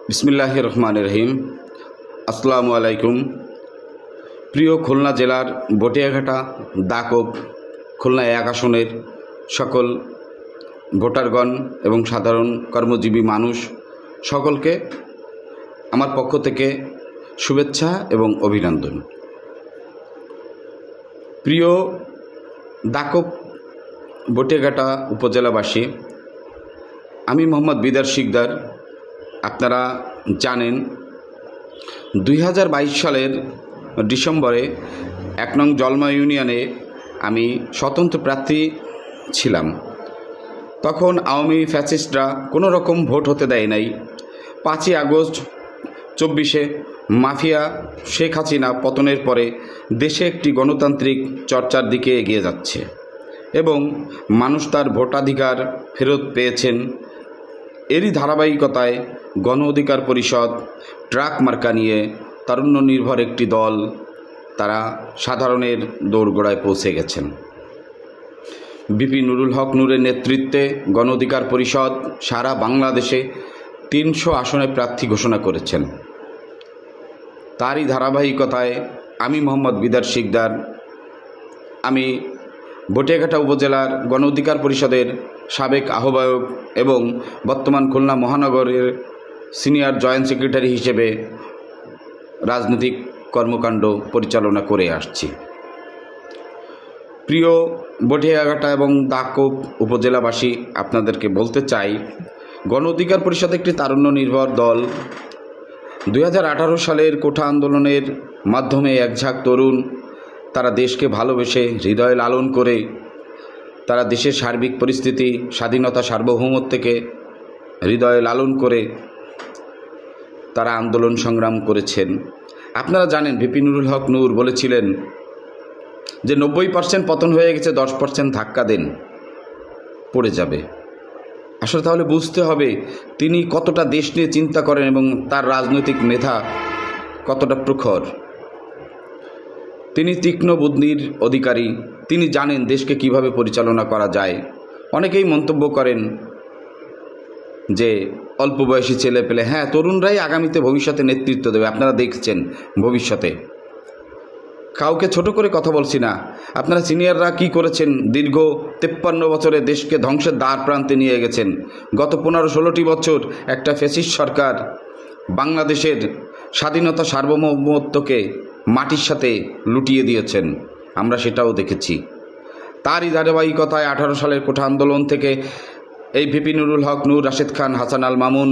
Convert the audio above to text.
বিসমিল্লাহির রহমানির রহিম। আসসালামু আলাইকুম। প্রিয় খুলনা জেলার বটিয়াঘাটা দাকব খুলনা ১ আসনের সকল ভোটারগণ এবং সাধারণ কর্মজীবী মানুষ সকলকে আমার পক্ষ থেকে শুভেচ্ছা এবং অভিনন্দন। প্রিয় দাকব বটিয়াঘাটা উপজেলাবাসী, আমি মোহাম্মদ বিদার শিকদার। আপনারা জানেন ২০২২ সালের ডিসেম্বরে ১ নং জলমা ইউনিয়নে আমি স্বতন্ত্র প্রার্থী ছিলাম। তখন আওয়ামী ফ্যাসিস্টরা কোনো রকম ভোট হতে দেয় নাই। ৫ই আগস্ট ২৪-এ মাফিয়া শেখ হাসিনা পতনের পরে দেশে একটি গণতান্ত্রিক চর্চার দিকে এগিয়ে যাচ্ছে এবং মানুষ তার ভোটাধিকার ফেরত পেয়েছেন। এরই ধারাবাহিকতায় গণ অধিকার পরিষদ ট্রাক মার্কা নিয়ে তারুণ্য নির্ভর একটি দল, তারা সাধারণের দোরগোড়ায় পৌঁছে গেছেন। বিপি নুরুল হক নূরের নেতৃত্বে গণ অধিকার পরিষদ সারা বাংলাদেশে ৩০০ আসনে প্রার্থী ঘোষণা করেছেন। তারই ধারাবাহিকতায় আমি মোহাম্মদ বিদার শিকদার, আমি বটিয়াঘাটা উপজেলার গণ অধিকার পরিষদের সাবেক আহ্বায়ক এবং বর্তমান খুলনা মহানগরের সিনিয়র জয়েন্ট সেক্রেটারি হিসেবে রাজনৈতিক কর্মকাণ্ড পরিচালনা করে আসছি। প্রিয় বটিয়াঘাটা এবং দাকব উপজেলাবাসী, আপনাদেরকে বলতে চাই, গণ অধিকার পরিষদ একটি তারুণ্য নির্ভর দল। ২০১৮ সালের কোঠা আন্দোলনের মাধ্যমে একঝাঁক তরুণ, তারা দেশকে ভালোবেসে হৃদয়ে লালন করে তারা দেশের সার্বিক পরিস্থিতি, স্বাধীনতা, সার্বভৌমত্বকে হৃদয়ে লালন করে তারা আন্দোলন সংগ্রাম করেছেন। আপনারা জানেন বিপি নুরুল হক নূর বলেছিলেন যে ৯০% পতন হয়ে গেছে, ১০% ধাক্কা দেন, পড়ে যাবে। আসলে তাহলে বুঝতে হবে তিনি কতটা দেশ নিয়ে চিন্তা করেন এবং তার রাজনৈতিক মেধা কতটা প্রখর। তিনি তীক্ষ্ণ বুদ্ধির অধিকারী, তিনি জানেন দেশকে কিভাবে পরিচালনা করা যায়। অনেকেই মন্তব্য করেন যে অল্প বয়সী ছেলে পেলে, হ্যাঁ, তরুণরাই আগামীতে ভবিষ্যতে নেতৃত্ব দেবে। আপনারা দেখছেন ভবিষ্যতে, কাউকে ছোট করে কথা বলছি না। আপনারা সিনিয়ররা কি করেছেন, দীর্ঘ 53 বছরে দেশকে ধ্বংসের দ্বার প্রান্তে নিয়ে গেছেন। গত 15-16টি বছর একটা ফ্যাসিস্ট সরকার বাংলাদেশের স্বাধীনতা, সার্বভৌমত্বকে মাটির সাথে লুটিয়ে দিয়েছেন, আমরা সেটাও দেখেছি। তারই ধারাবাহিকতায় 18 সালের কোঠা আন্দোলন থেকে এই ভিপি নুরুল হক নূর, রাশেদ খান, হাসান আল মামুন